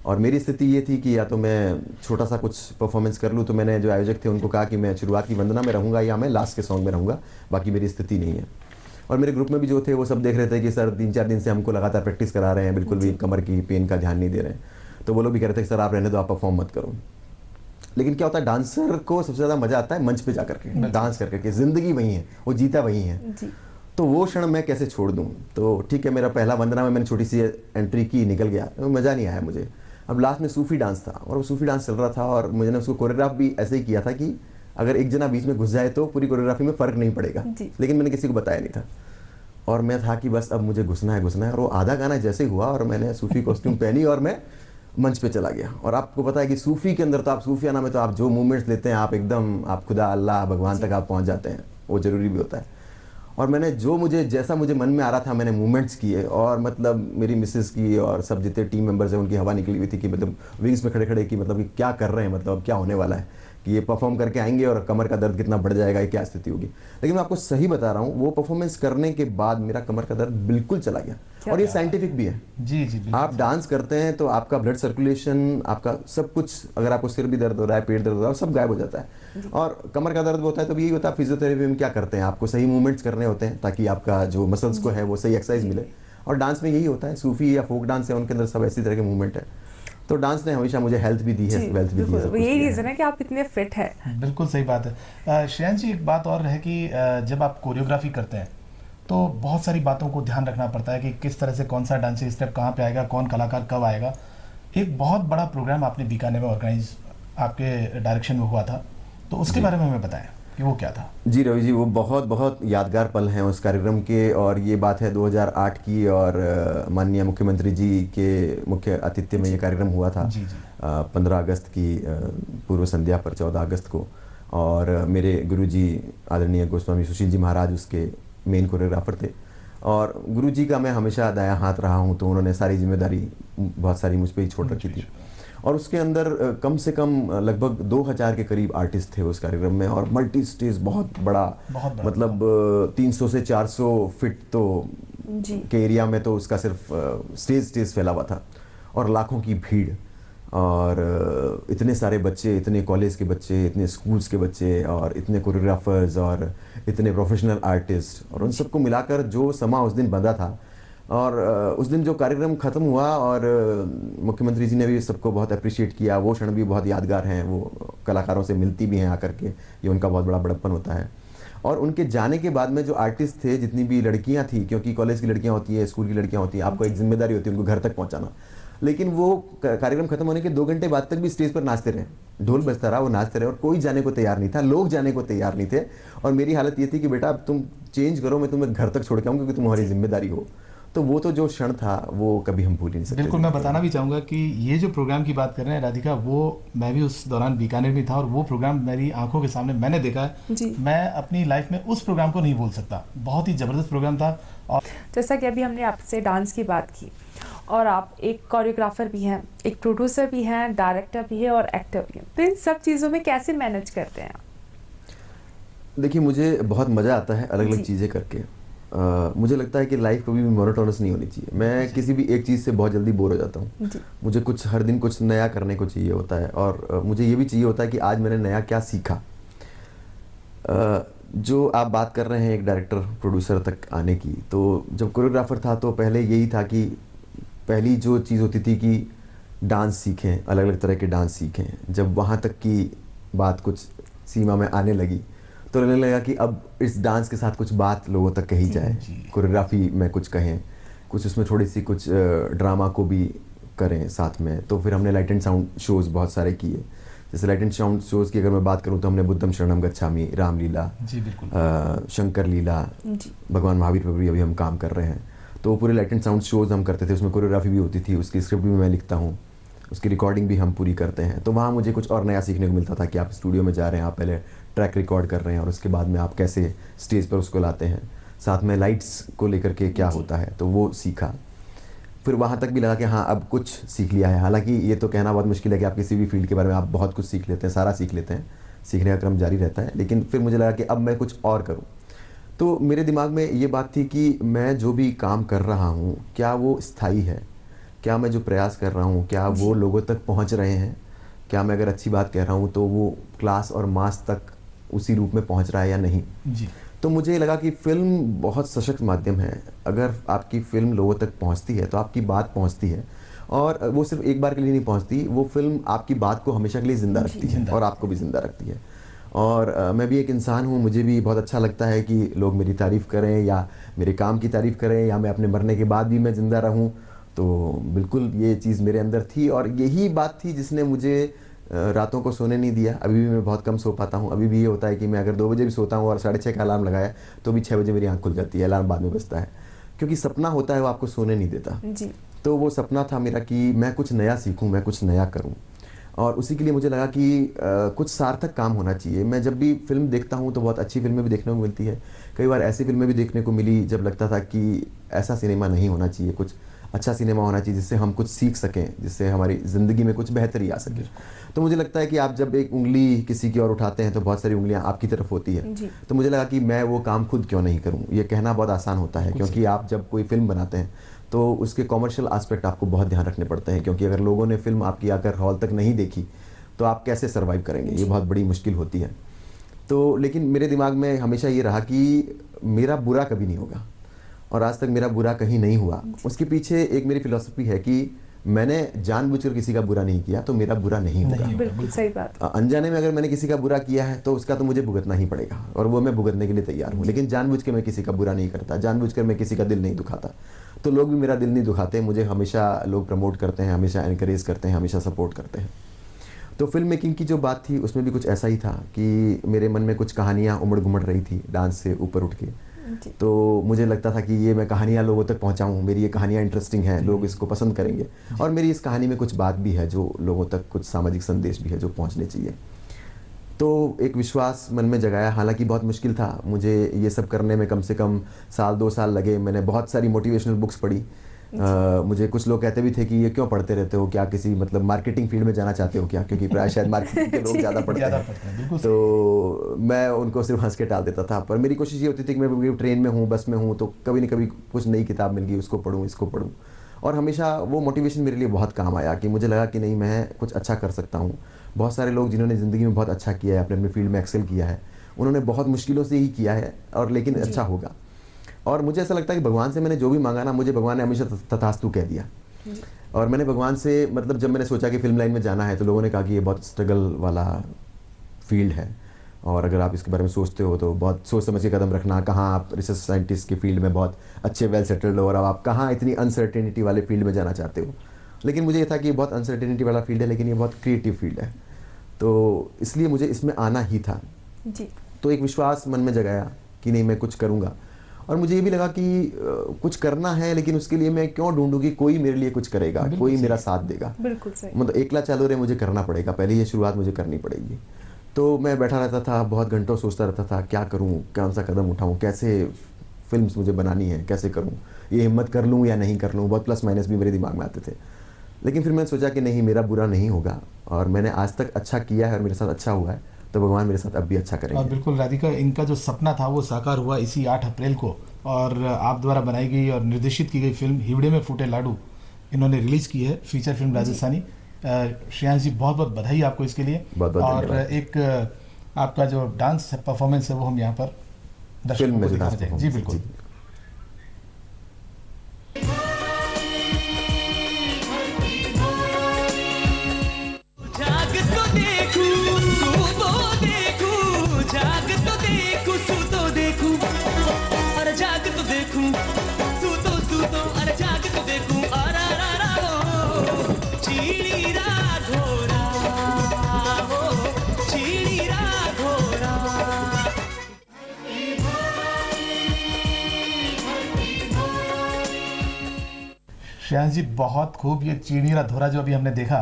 और मेरी स्थिति ये थी कि या तो मैं छोटा सा कुछ परफॉर्मेंस कर लूँ, तो मैंने जो आयोजक थे उनको कहा कि मैं शुरुआत की वंदना में रहूँगा या मैं लास्ट के सॉन्ग में रहूँगा, बाकी मेरी स्थिति नहीं है। और मेरे ग्रुप में भी जो थे वो सब देख रहे थे कि सर 3-4 दिन से हमको लगातार प्रैक्टिस करा रहे हैं, बिल्कुल भी कमर की पेन का ध्यान नहीं दे रहे हैं। तो वो लोग भी कह रहे थे कि सर आप रहने दो, आप परफॉर्म मत करो। लेकिन क्या होता है, डांसर को सबसे ज़्यादा मज़ा आता है मंच पे जा करके डांस करके, ज़िंदगी वही है, वो जीता वही है। तो वो क्षण मैं कैसे छोड़ दूँ। तो ठीक है, मेरा पहला वंदना में मैंने छोटी सी एंट्री की, निकल गया, मज़ा नहीं आया मुझे। अब लास्ट में सूफी डांस था और वो सूफी डांस चल रहा था और मुझे उसको कोरियोग्राफ भी ऐसे ही किया था कि अगर एक जना बीच में घुस जाए तो पूरी कोरियोग्राफी में फ़र्क नहीं पड़ेगा, लेकिन मैंने किसी को बताया नहीं था। और मैं था कि बस अब मुझे घुसना है और वो आधा गाना जैसे ही हुआ और मैंने सूफी कॉस्ट्यूम पहनी और मैं मंच पे चला गया। और आपको पता है कि सूफी के अंदर तो आप सूफियाना में तो आप जो मूवमेंट्स लेते हैं आप एकदम आप खुदा अल्लाह भगवान तक आप पहुंच जाते हैं, वो ज़रूरी भी होता है। और मैंने जैसा मुझे मन में आ रहा था मैंने मूवमेंट्स किए और मतलब मेरी मिसेस की और सब जितने टीम मेंबर्स हैं उनकी हवा निकली हुई थी कि मतलब विंग्स में खड़े खड़े कि मतलब कि क्या कर रहे हैं, मतलब अब क्या होने वाला है कि ये परफॉर्म करके आएंगे और कमर का दर्द कितना बढ़ जाएगा, ये क्या स्थिति होगी। लेकिन मैं आपको सही बता रहा हूँ, वो परफॉर्मेंस करने के बाद मेरा कमर का दर्द बिल्कुल चला गया। और ये साइंटिफिक भी है। जी आप डांस करते हैं तो आपका ब्लड सर्कुलेशन, आपका सब कुछ, अगर आपको सिर भी दर्द हो रहा है, पेट दर्द हो रहा है, सब गायब हो जाता है। और कमर का दर्द होता है तो यही होता है, फिजियोथेरेपी में क्या करते हैं, आपको सही मूवमेंट्स करने होते हैं ताकि आपका जो मसल्स को है वो सही एक्सरसाइज मिले। और डांस में यही होता है, सूफी या फोक डांस है उनके अंदर सब ऐसी तरह के मूवमेंट है। तो डांस ने हमेशा मुझे हेल्थ भी दी है, वेल्थ भी दी है। यही रीजन है कि आप इतने फिट हैं। बिल्कुल सही बात है। श्रेयांश जी, एक बात और है कि जब आप कोरियोग्राफी करते हैं तो बहुत सारी बातों को ध्यान रखना पड़ता है कि किस तरह से कौन सा डांसिंग स्टेप कहाँ पे आएगा, कौन कलाकार कब आएगा। एक बहुत बड़ा प्रोग्राम आपने बीकानेर में ऑर्गेनाइज आपके डायरेक्शन में हुआ था, तो उसके बारे में हमें बताएं कि वो क्या था। जी रवि जी, वो बहुत यादगार पल हैं उस कार्यक्रम के। और ये बात है 2008 की और माननीय मुख्यमंत्री जी के मुख्य आतिथ्य में ये कार्यक्रम हुआ था। 15 अगस्त की पूर्व संध्या पर 14 अगस्त को। और मेरे गुरुजी आदरणीय गोस्वामी सुशील जी महाराज उसके मेन कोरियोग्राफर थे। और गुरुजी का मैं हमेशा दायां हाथ रहा हूँ, तो उन्होंने सारी जिम्मेदारी बहुत सारी मुझ पर ही छोड़ रखी थी। और उसके अंदर कम से कम लगभग 2000 के करीब आर्टिस्ट थे उस कार्यक्रम में। और मल्टी स्टेज बहुत बड़ा मतलब 300 से 400 फीट तो के एरिया में तो उसका सिर्फ स्टेज फैला हुआ था और लाखों की भीड़ और इतने सारे बच्चे, इतने कॉलेज के बच्चे, इतने स्कूल्स के बच्चे और इतने कोरियोग्राफर्स और इतने प्रोफेशनल आर्टिस्ट और उन सबको मिलाकर जो समा उस दिन बंधा था। और उस दिन जो कार्यक्रम ख़त्म हुआ और मुख्यमंत्री जी ने भी सबको बहुत अप्रिशिएट किया, वो क्षण भी बहुत यादगार हैं। वो कलाकारों से मिलती भी हैं आकर के, ये उनका बहुत बड़ा बड़प्पन होता है। और उनके जाने के बाद में जो आर्टिस्ट थे, जितनी भी लड़कियां थी, क्योंकि कॉलेज की लड़कियां होती हैं, स्कूल की लड़कियां होती हैं, आपको एक जिम्मेदारी होती है उनको घर तक पहुँचाना। लेकिन वो कार्यक्रम खत्म होने के 2 घंटे बाद तक भी स्टेज पर नाचते रहे, ढोल बजता रहा, वो नाचते रहे और कोई जाने को तैयार नहीं था, लोग जाने को तैयार नहीं थे। और मेरी हालत ये थी कि बेटा अब तुम चेंज करो, मैं तुम्हें घर तक छोड़ के आऊँ क्योंकि तुम्हारी जिम्मेदारी हो। तो वो तो जो क्षण था वो कभी हम भूल नहीं सकते। बिल्कुल, मैं बताना भी चाहूँगा कि ये जो प्रोग्राम की बात कर रहे हैं राधिका, वो मैं भी उस दौरान बीकानेर में था और वो प्रोग्राम मेरी आंखों के सामने मैंने देखा है। मैं अपनी लाइफ में उस प्रोग्राम को नहीं भूल सकता। बहुत ही ज़बरदस्त प्रोग्राम था। और जैसा कि अभी हमने आपसे डांस की बात की, और आप एक कोरियोग्राफर भी हैं, एक प्रोड्यूसर भी हैं, डायरेक्टर भी है और एक्टर भी हैं, तो इन सब चीज़ों में कैसे मैनेज करते हैं? देखिए, मुझे बहुत मज़ा आता है अलग अलग चीज़ें करके। मुझे लगता है कि लाइफ कभी भी मोनोटोनस नहीं होनी चाहिए। मैं किसी भी एक चीज़ से बहुत जल्दी बोर हो जाता हूँ। मुझे कुछ हर दिन कुछ नया करने को चाहिए होता है। और मुझे ये भी चाहिए होता है कि आज मैंने नया क्या सीखा। जो आप बात कर रहे हैं एक डायरेक्टर प्रोड्यूसर तक आने की, तो जब कोरियोग्राफर था तो पहले यही था कि पहली जो चीज़ होती थी कि डांस सीखें, अलग अलग तरह के डांस सीखें। जब वहाँ तक की बात कुछ सीमा में आने लगी तो लगने लगा कि अब इस डांस के साथ कुछ बात लोगों तक कही जाए, कोरियोग्राफी में कुछ कहें, कुछ उसमें थोड़ी सी कुछ ड्रामा को भी करें साथ में। तो फिर हमने लाइट एंड साउंड शोज़ बहुत सारे किए। जैसे लाइट एंड साउंड शोज़ की अगर मैं बात करूं तो हमने बुद्धम शरणम गच्छामि, रामलीला, शंकर लीला, भगवान महावीर पर भी अभी हम काम कर रहे हैं। तो पूरे लाइट एंड साउंड शोज़ हम करते थे, उसमें कोरियोग्राफी भी होती थी, उसकी स्क्रिप्ट भी मैं लिखता हूँ, उसकी रिकॉर्डिंग भी हम पूरी करते हैं। तो वहाँ मुझे कुछ और नया सीखने को मिलता था कि आप स्टूडियो में जा रहे हैं, आप पहले ट्रैक रिकॉर्ड कर रहे हैं और उसके बाद में आप कैसे स्टेज पर उसको लाते हैं, साथ में लाइट्स को लेकर के क्या होता है, तो वो सीखा। फिर वहाँ तक भी लगा कि हाँ अब कुछ सीख लिया है। हालांकि ये तो कहना बहुत मुश्किल है कि आप किसी भी फील्ड के बारे में आप बहुत कुछ सीख लेते हैं, सारा सीख लेते हैं, सीखने का क्रम जारी रहता है। लेकिन फिर मुझे लगा कि अब मैं कुछ और करूँ। तो मेरे दिमाग में ये बात थी कि मैं जो भी काम कर रहा हूँ क्या वो स्थायी है, क्या मैं जो प्रयास कर रहा हूँ क्या वो लोगों तक पहुँच रहे हैं, क्या मैं अगर अच्छी बात कह रहा हूँ तो वो क्लास और मास तक उसी रूप में पहुँच रहा है या नहीं। जी। तो मुझे लगा कि फ़िल्म बहुत सशक्त माध्यम है। अगर आपकी फ़िल्म लोगों तक पहुंचती है तो आपकी बात पहुंचती है, और वो सिर्फ एक बार के लिए नहीं पहुंचती, वो फ़िल्म आपकी बात को हमेशा के लिए ज़िंदा रखती है और आपको भी ज़िंदा रखती है। और मैं भी एक इंसान हूँ, मुझे भी बहुत अच्छा लगता है कि लोग मेरी तारीफ़ करें या मेरे काम की तारीफ़ करें या मैं अपने मरने के बाद भी मैं ज़िंदा रहूँ। तो बिल्कुल ये चीज़ मेरे अंदर थी और यही बात थी जिसने मुझे रातों को सोने नहीं दिया। अभी भी मैं बहुत कम सो पाता हूँ। अभी भी ये होता है कि मैं अगर 2 बजे भी सोता हूँ और 6:30 का अलार्म लगाया तो भी 6 बजे मेरी आँख खुल जाती है, अलार्म बाद में बजता है, क्योंकि सपना होता है वो आपको सोने नहीं देता। जी। तो वो सपना था मेरा कि मैं कुछ नया सीखूँ, मैं कुछ नया करूँ, और उसी के लिए मुझे लगा कि कुछ सार्थक काम होना चाहिए। मैं जब भी फ़िल्म देखता हूँ तो बहुत अच्छी फ़िल्में भी देखने को मिलती है, कई बार ऐसी फ़िल्में भी देखने को मिली जब लगता था कि ऐसा सिनेमा नहीं होना चाहिए, कुछ अच्छा सिनेमा होना चाहिए जिससे हम कुछ सीख सकें, जिससे हमारी ज़िंदगी में कुछ बेहतरी आ सके। तो मुझे लगता है कि आप जब एक उंगली किसी की ओर उठाते हैं तो बहुत सारी उंगलियां आपकी तरफ होती है। तो मुझे लगा कि मैं वो काम खुद क्यों नहीं करूं। ये कहना बहुत आसान होता है, क्योंकि आप जब कोई फ़िल्म बनाते हैं तो उसके कॉमर्शियल एस्पेक्ट आपको बहुत ध्यान रखने पड़ते हैं, क्योंकि अगर लोगों ने फ़िल्म आपकी आकर हॉल तक नहीं देखी तो आप कैसे सर्वाइव करेंगे, ये बहुत बड़ी मुश्किल होती है। तो लेकिन मेरे दिमाग में हमेशा ये रहा कि मेरा बुरा कभी नहीं होगा, और आज तक मेरा बुरा कहीं नहीं हुआ। उसके पीछे एक मेरी फिलॉसफी है कि मैंने जानबूझकर किसी का बुरा नहीं किया तो मेरा बुरा नहीं होगा। बिल्कुल सही बात। अनजाने में अगर मैंने किसी का बुरा किया है तो उसका तो मुझे भुगतना ही पड़ेगा, और वो मैं भुगतने के लिए तैयार हूँ। लेकिन जानबूझ के मैं किसी का बुरा नहीं करता, जानबूझकर मैं किसी का दिल नहीं दुखाता। तो लोग भी मेरा दिल नहीं दुखाते, मुझे हमेशा लोग प्रमोट करते हैं, हमेशा एनकरेज करते हैं, हमेशा सपोर्ट करते हैं। तो फिल्म मेकिंग की जो बात थी उसमें भी कुछ ऐसा ही था कि मेरे मन में कुछ कहानियाँ उमड़ घुमड़ रही थी डांस से ऊपर उठ के। तो मुझे लगता था कि ये मैं कहानियाँ लोगों तक पहुँचाऊँ, मेरी ये कहानियाँ इंटरेस्टिंग हैं, लोग इसको पसंद करेंगे, और मेरी इस कहानी में कुछ बात भी है जो लोगों तक, कुछ सामाजिक संदेश भी है जो पहुँचने चाहिए। तो एक विश्वास मन में जगाया। हालांकि बहुत मुश्किल था मुझे ये सब करने में, कम से कम 1-2 साल लगे। मैंने बहुत सारी मोटिवेशनल बुक्स पढ़ी। मुझे कुछ लोग कहते भी थे कि ये क्यों पढ़ते रहते हो, क्या किसी मतलब मार्केटिंग फील्ड में जाना चाहते हो क्या, क्योंकि प्राय शायद मार्केटिंग के लोग ज़्यादा पढ़ते हैं। तो मैं उनको सिर्फ हंस के टाल देता था, पर मेरी कोशिश ये होती थी कि मैं ट्रेन में हूँ, बस में हूँ, तो कभी न कभी कुछ नई किताब मिल गई, उसको पढ़ूँ, इसको पढ़ूँ। और हमेशा वो मोटिवेशन मेरे लिए बहुत काम आया कि मुझे लगा कि नहीं, मैं कुछ अच्छा कर सकता हूँ। बहुत सारे लोग जिन्होंने ज़िंदगी में बहुत अच्छा किया है, अपने अपने फील्ड में एक्सेल किया है, उन्होंने बहुत मुश्किलों से ही किया है, और लेकिन अच्छा होगा। और मुझे ऐसा लगता है कि भगवान से मैंने जो भी मांगा ना, मुझे भगवान ने हमेशा तथास्तु कह दिया। और मैंने भगवान से, मतलब जब मैंने सोचा कि फिल्म लाइन में जाना है तो लोगों ने कहा कि ये बहुत स्ट्रगल वाला फील्ड है, और अगर आप इसके बारे में सोचते हो तो बहुत सोच समझ के कदम रखना, कहाँ आप रिसर्च साइंटिस्ट की फील्ड में बहुत अच्छे वेल सेटल्ड हो, और अब आप कहाँ इतनी अनसर्टेनिटी वाले फील्ड में जाना चाहते हो। लेकिन मुझे ये था कि ये बहुत अनसर्टेनिटी वाला फील्ड है, लेकिन ये बहुत क्रिएटिव फील्ड है, तो इसलिए मुझे इसमें आना ही था। तो एक विश्वास मन में जगाया कि नहीं, मैं कुछ करूँगा। और मुझे ये भी लगा कि कुछ करना है, लेकिन उसके लिए मैं क्यों ढूंढूं कि कोई मेरे लिए कुछ करेगा, कोई मेरा साथ देगा। बिल्कुल सही। मतलब एकला चालू रहे, मुझे करना पड़ेगा, पहले ये शुरुआत मुझे करनी पड़ेगी। तो मैं बैठा रहता था, बहुत घंटों सोचता रहता था क्या करूं, कौन सा कदम उठाऊं, कैसे फिल्म्स मुझे बनानी है, कैसे करूं, ये हिम्मत कर लूं या नहीं कर लूं। बहुत प्लस माइनस भी मेरे दिमाग में आते थे, लेकिन फिर मैंने सोचा कि नहीं, मेरा बुरा नहीं होगा, और मैंने आज तक अच्छा किया है और मेरे साथ अच्छा हुआ है, तो भगवान मेरे साथ अब भी अच्छा करेंगे। और बिल्कुल राधिका, इनका जो सपना था वो साकार हुआ इसी 8 अप्रैल को, और आप द्वारा बनाई गई और निर्देशित की गई फिल्म हिवड़े में फूटे लाडू इन्होंने रिलीज की है, फीचर फिल्म राजस्थानी। श्रेयांश जी, बहुत बहुत बधाई आपको इसके लिए। और एक आपका जो डांस परफॉर्मेंस है वो हम यहाँ पर दर्शकों को दिखाना चाहेंगे। जी बिल्कुल। श्रेयांश जी, बहुत खूब। ये चीनीरा धोरा जो अभी हमने देखा,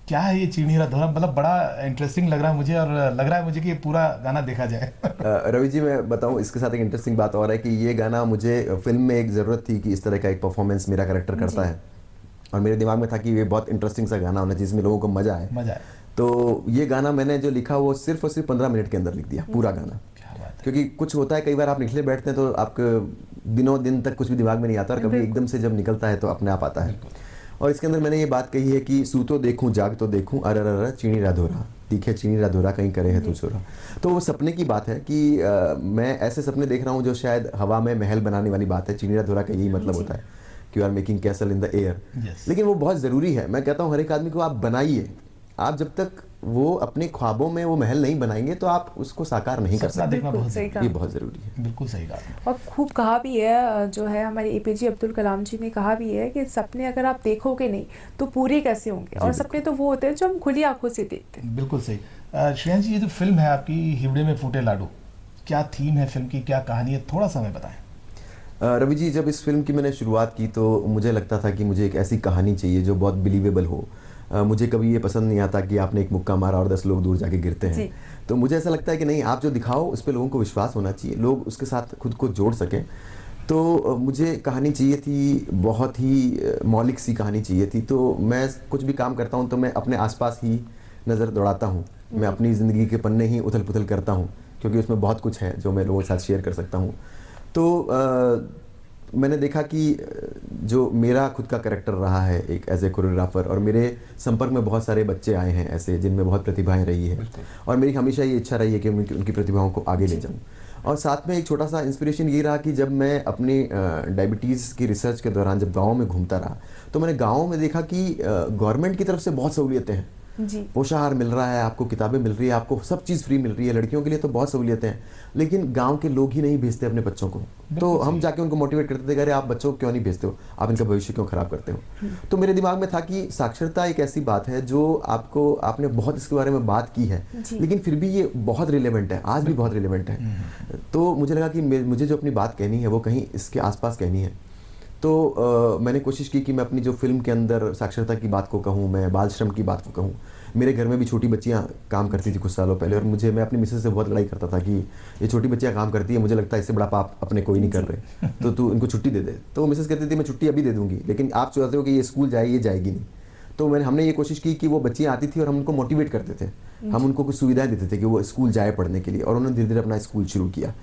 क्या है ये चीनीरा धोरा? मतलब बड़ा इंटरेस्टिंग लग रहा है मुझे, और लग रहा है मुझे कि ये पूरा गाना देखा जाए। रवि जी, मैं बताऊं, इसके साथ एक इंटरेस्टिंग बात और है कि ये गाना मुझे फिल्म में एक ज़रूरत थी कि इस तरह का एक परफॉर्मेंस मेरा कैरेक्टर करता है, और मेरे दिमाग में था कि ये बहुत इंटरेस्टिंग सा गाना होना चाहिए जिसमें लोगों को मज़ा आए। मजा आए। तो ये गाना मैंने जो लिखा वो सिर्फ और सिर्फ 15 मिनट के अंदर लिख दिया पूरा गाना। क्या बात है। क्योंकि कुछ होता है, कई बार आप निकले बैठते हैं तो आपके दिनों दिन तक कुछ भी दिमाग में नहीं आता, और कभी एकदम से जब निकलता है तो अपने आप आता है। और इसके अंदर मैंने ये बात कही है कि सू तो देखूं जाग तो देखूं अरर चीनी राधोरा दिखे चीनी राधोरा कहीं करे है तू छोरा। तो वो सपने की बात है कि मैं ऐसे सपने देख रहा हूँ जो शायद हवा में महल बनाने वाली बात है। चीनी राधोरा का यही मतलब होता है कि you are making castle in the air. लेकिन वो बहुत ज़रूरी है। मैं कहता हूँ हर एक आदमी को आप बनाइए, आप जब तक वो अपने ख्वाबों में वो महल नहीं बनाएंगे तो आप उसको साकार नहीं कर सपना सकते। देखना बहुत सही जरूरी कहा। ये बहुत ज़रूरी है। बिल्कुल सही कहा आपने। और खूब कहा भी है, जो है हमारे एपीजे अब्दुल कलाम जी ने कहा भी है कि सपने अगर आप देखोगे नहीं तो पूरे कैसे होंगे, और सपने तो वो होते हैं जो हम खुली आंखों से देखते हैं। बिल्कुल सही। श्रेयांश जी, ये जो फिल्म है आपकी हिवड़े में फूटे लाडू, क्या थीम है फिल्म की, क्या कहानी है, थोड़ा सा हमें बताएं। रवि जी, जब इस फिल्म की मैंने शुरुआत की तो मुझे लगता था कि मुझे एक ऐसी कहानी चाहिए जो बहुत बिलीवेबल हो। मुझे कभी ये पसंद नहीं आता कि आपने एक मुक्का मारा और 10 लोग दूर जाके गिरते हैं। तो मुझे ऐसा लगता है कि नहीं, आप जो दिखाओ उस पर लोगों को विश्वास होना चाहिए, लोग उसके साथ खुद को जोड़ सकें। तो मुझे कहानी चाहिए थी, बहुत ही मौलिक सी कहानी चाहिए थी। तो मैं कुछ भी काम करता हूँ तो मैं अपने आसपास ही नज़र दौड़ाता हूँ, मैं अपनी ज़िंदगी के पन्ने ही उथल पुथल करता हूँ, क्योंकि उसमें बहुत कुछ है जो मैं लोगों के साथ शेयर कर सकता हूँ। तो मैंने देखा कि जो मेरा खुद का कैरेक्टर रहा है एक एज ए कोरियोग्राफर, और मेरे संपर्क में बहुत सारे बच्चे आए हैं ऐसे जिनमें बहुत प्रतिभाएं रही है, और मेरी हमेशा ये इच्छा रही है कि उनकी प्रतिभाओं को आगे ले जाऊँ। और साथ में एक छोटा सा इंस्पिरेशन ये रहा कि जब मैं अपनी डायबिटीज़ की रिसर्च के दौरान जब गाँव में घूमता रहा तो मैंने गाँव में देखा कि गवर्नमेंट की तरफ से बहुत सहूलियतें हैं। पोषाहार मिल रहा है, आपको किताबें मिल रही है, आपको सब चीज़ फ्री मिल रही है, लड़कियों के लिए तो बहुत सहूलियतें हैं, लेकिन गांव के लोग ही नहीं भेजते अपने बच्चों को। तो हम जाके उनको मोटिवेट करते थे कि अरे आप बच्चों को क्यों नहीं भेजते हो, आप इनका भविष्य क्यों खराब करते हो। तो मेरे दिमाग में था कि साक्षरता एक ऐसी बात है जो आपने बहुत इसके बारे में बात की है, लेकिन फिर भी ये बहुत रिलेवेंट है, आज भी बहुत रिलेवेंट है। तो मुझे लगा कि मुझे जो अपनी बात कहनी है वो कहीं इसके आसपास कहनी है। तो मैंने कोशिश की कि मैं अपनी जो फिल्म के अंदर साक्षरता की बात को कहूँ, मैं बाल श्रम की बात को कहूँ। मेरे घर में भी छोटी बच्चियाँ काम करती थी कुछ सालों पहले, और मैं अपनी मिसेस से बहुत लड़ाई करता था कि ये छोटी बच्चियाँ काम करती है, मुझे लगता है इससे बड़ा पाप अपने कोई नहीं कर रहे, तो तू इनको छुट्टी दे दे। तो मिसेस कहती थी मैं छुट्टी अभी दे दूँगी, लेकिन आप चाहते हो कि ये स्कूल जाए, ये जाएगी नहीं। तो हमने ये कोशिश की कि वो बच्चियाँ आती थी और हम उनको मोटिवेट करते थे, हम उनको कुछ सुविधाएँ देते थे कि वो स्कूल जाए पढ़ने के लिए, और उन्होंने धीरे धीरे अपना स्कूल शुरू किया।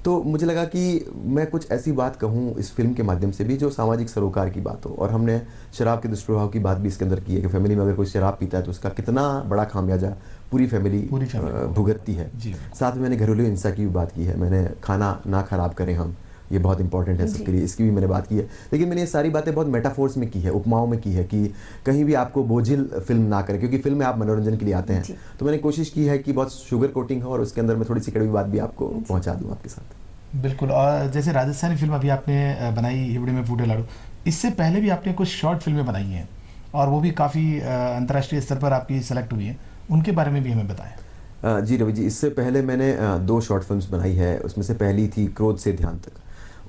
तो मुझे लगा कि मैं कुछ ऐसी बात कहूँ इस फिल्म के माध्यम से भी जो सामाजिक सरोकार की बात हो। और हमने शराब के दुष्प्रभाव की बात भी इसके अंदर की है कि फैमिली में अगर कोई शराब पीता है तो उसका कितना बड़ा खामियाजा पूरी फैमिली भुगतती है। साथ में मैंने घरेलू हिंसा की भी बात की है, मैंने खाना ना खराब करें हम, ये बहुत इंपॉर्टेंट है सबके लिए, इसकी भी मैंने बात की है। लेकिन मैंने ये सारी बातें बहुत मेटाफोर्स में की है, उपमाओं में की है, कि कहीं भी आपको बोझिल फिल्म ना करें, क्योंकि फिल्म में आप मनोरंजन के लिए आते हैं। तो मैंने कोशिश की है कि बहुत शुगर कोटिंग हो और उसके अंदर मैं थोड़ी सी कड़वी बात भी आपको पहुँचा दूँ आपके साथ। बिल्कुल। और जैसे राजस्थानी फिल्म अभी आपने बनाई हिवड़े में फूटे लाडू, इससे पहले भी आपने कुछ शॉर्ट फिल्में बनाई हैं और वो भी काफ़ी अंतर्राष्ट्रीय स्तर पर आपकी सेलेक्ट हुई हैं, उनके बारे में भी हमें बताएं। जी रवि जी, इससे पहले मैंने 2 शॉर्ट फिल्म्स बनाई है। उसमें से पहली थी क्रोध से ध्यान तक।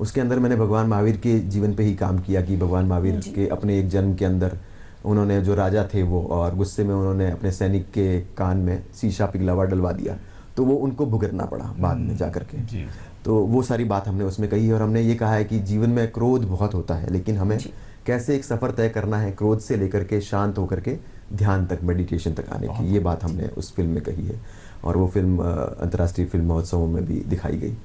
उसके अंदर मैंने भगवान महावीर के जीवन पे ही काम किया कि भगवान महावीर के अपने एक जन्म के अंदर उन्होंने, जो राजा थे वो, और गुस्से में उन्होंने अपने सैनिक के कान में शीशा पिघला हुआ डलवा दिया, तो वो उनको भुगतना पड़ा बाद में जा करके। तो वो सारी बात हमने उसमें कही है, और हमने ये कहा है कि जीवन में क्रोध बहुत होता है, लेकिन हमें कैसे एक सफ़र तय करना है क्रोध से लेकर के शांत होकर के ध्यान तक, मेडिटेशन तक आने की, ये बात हमने उस फिल्म में कही है। और वो फिल्म अंतर्राष्ट्रीय फिल्म महोत्सवों में भी दिखाई गई।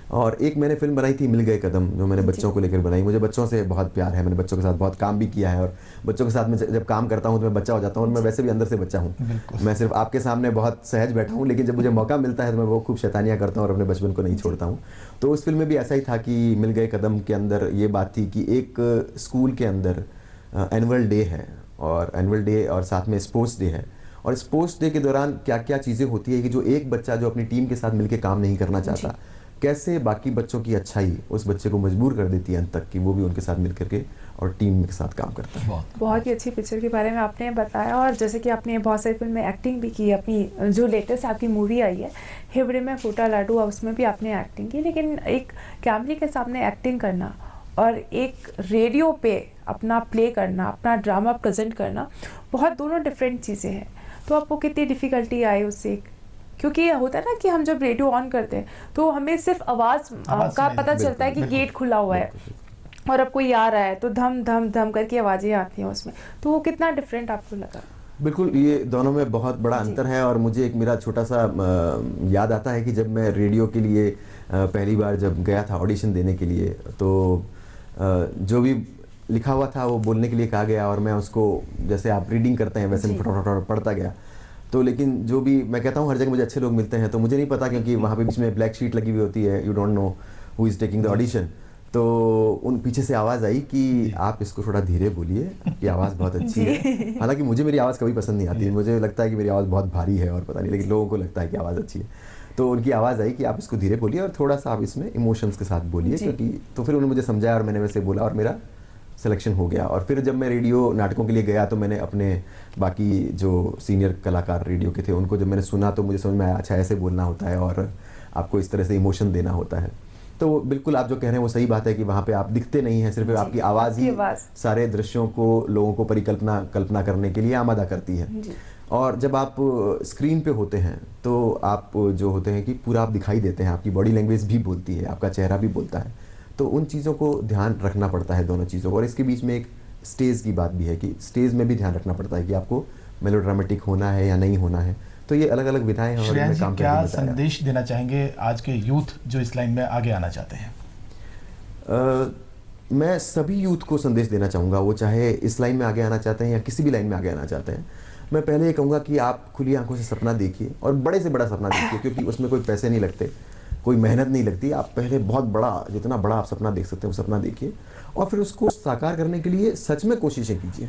और एक मैंने फिल्म बनाई थी मिल गए कदम, जो मैंने बच्चों को लेकर बनाई। मुझे बच्चों से बहुत प्यार है, मैंने बच्चों के साथ बहुत काम भी किया है, और बच्चों के साथ में जब काम करता हूँ तो मैं बच्चा हो जाता हूँ, और मैं वैसे भी अंदर से बच्चा हूँ। मैं सिर्फ आपके सामने बहुत सहज बैठा हूँ, लेकिन जब मुझे मौका मिलता है तो मैं वो खूब शैतानियाँ करता हूँ और अपने बचपन को नहीं छोड़ता हूँ। तो उस फिल्म में भी ऐसा ही था कि मिल गए कदम के अंदर ये बात थी कि एक स्कूल के अंदर एनुअल डे है, और एनुअल डे और साथ में स्पोर्ट्स डे है, और स्पोर्ट्स डे के दौरान क्या क्या चीज़ें होती है कि जो एक बच्चा जो अपनी टीम के साथ मिलकर काम नहीं करना चाहता, कैसे बाकी बच्चों की अच्छाई उस बच्चे को मजबूर कर देती है अंत तक कि वो भी उनके साथ मिल करके और टीम के साथ काम करता है। बहुत ही अच्छी पिक्चर के बारे में आपने बताया, और जैसे कि आपने बहुत सारी फिल्म में एक्टिंग भी की, अपनी जो लेटेस्ट आपकी मूवी आई है हिवड़े में फूटा लाडू, उसमें भी आपने एक्टिंग की। लेकिन एक कैमरे के सामने एक्टिंग करना और एक रेडियो पे अपना प्ले करना, अपना ड्रामा प्रेजेंट करना, बहुत दोनों डिफरेंट चीज़ें हैं। तो आपको कितनी डिफ़िकल्टी आई उससे? क्योंकि होता है ना कि हम जब रेडियो ऑन करते हैं तो हमें सिर्फ आवाज़ का पता चलता है कि गेट खुला हुआ है, और अब कोई आ रहा है तो धम धम धम करके आवाज़ें आती हैं उसमें, तो वो कितना डिफरेंट आपको लगा? बिल्कुल, ये दोनों में बहुत बड़ा अंतर है। और मुझे एक मेरा छोटा सा याद आता है कि जब मैं रेडियो के लिए पहली बार जब गया था ऑडिशन देने के लिए, तो जो भी लिखा हुआ था वो बोलने के लिए कहा गया, और मैं उसको जैसे आप रीडिंग करते हैं वैसे मैं फटाफट पढ़ता गया। तो लेकिन जो भी मैं कहता हूँ, हर जगह मुझे अच्छे लोग मिलते हैं, तो मुझे नहीं पता, क्योंकि वहाँ पे बीच में ब्लैक शीट लगी हुई होती है, you don't know who is taking the audition. तो उन पीछे से आवाज़ आई कि आप इसको थोड़ा धीरे बोलिए, आपकी आवाज़ बहुत अच्छी है। हालांकि मुझे मेरी आवाज़ कभी पसंद नहीं आती, मुझे लगता है कि मेरी आवाज़ बहुत भारी है और पता नहीं, लेकिन लोगों को लगता है कि आवाज़ अच्छी है। तो उनकी आवाज़ आई कि आप इसको धीरे बोलिए और थोड़ा सा आप इसमें इमोशंस के साथ बोलिए, क्योंकि तो फिर उन्होंने मुझे समझाया और मैंने वैसे बोला और मेरा सिलेक्शन हो गया। और फिर जब मैं रेडियो नाटकों के लिए गया तो मैंने अपने बाकी जो सीनियर कलाकार रेडियो के थे उनको जब मैंने सुना तो मुझे समझ में आया, अच्छा ऐसे बोलना होता है और आपको इस तरह से इमोशन देना होता है। तो बिल्कुल आप जो कह रहे हैं वो सही बात है कि वहाँ पे आप दिखते नहीं हैं, सिर्फ आपकी आवाज़ ही सारे दृश्यों को लोगों को कल्पना करने के लिए आमादा करती है। और जब आप स्क्रीन पे होते हैं तो आप जो होते हैं कि पूरा आप दिखाई देते हैं, आपकी बॉडी लैंग्वेज भी बोलती है, आपका चेहरा भी बोलता है। तो उन चीज़ों को ध्यान रखना पड़ता है, दोनों चीज़ों को। और इसके बीच में एक स्टेज की बात भी है कि स्टेज में भी ध्यान रखना पड़ता है कि आपको मेलोड्रामेटिक होना है या नहीं होना है। तो ये अलग अलग विधाएं हैं। और श्रेयांश जी, क्या संदेश देना चाहेंगे आज के यूथ जो इस लाइन में आगे आना चाहते हैं? मैं सभी यूथ को संदेश देना चाहूँगा, वो चाहे इस लाइन में आगे आना चाहते हैं या किसी भी लाइन में आगे आना चाहते हैं। मैं पहले ये कहूँगा कि आप खुली आंखों से सपना देखिए और बड़े से बड़ा सपना देखिए, क्योंकि उसमें कोई पैसे नहीं लगते, कोई मेहनत नहीं लगती। आप पहले बहुत बड़ा, जितना बड़ा आप सपना देख सकते हैं वो सपना देखिए और फिर उसको साकार करने के लिए सच में कोशिशें कीजिए।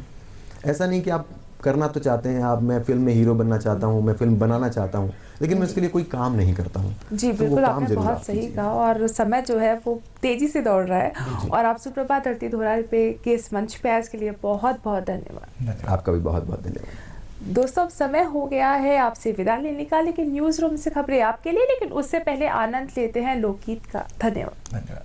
ऐसा नहीं कि आप करना तो चाहते हैं, आप मैं फिल्म में हीरो बनना चाहता हूँ, मैं फिल्म बनाना चाहता हूँ, लेकिन मैं इसके लिए कोई काम नहीं करता हूँ। जी बिल्कुल, आपने बहुत सही कहा। और समय जो है वो तेजी से दौड़ रहा है और आप सुप्रभात धरती धोराल पे के इस मंच पे आए इसके लिए बहुत बहुत धन्यवाद। आपका भी बहुत बहुत धन्यवाद। दोस्तों, अब समय हो गया है आपसे विदा लेने का, लेकिन न्यूज़ रूम से खबरें आपके लिए, लेकिन उससे पहले आनंद लेते हैं लोकगीत का। धन्यवाद।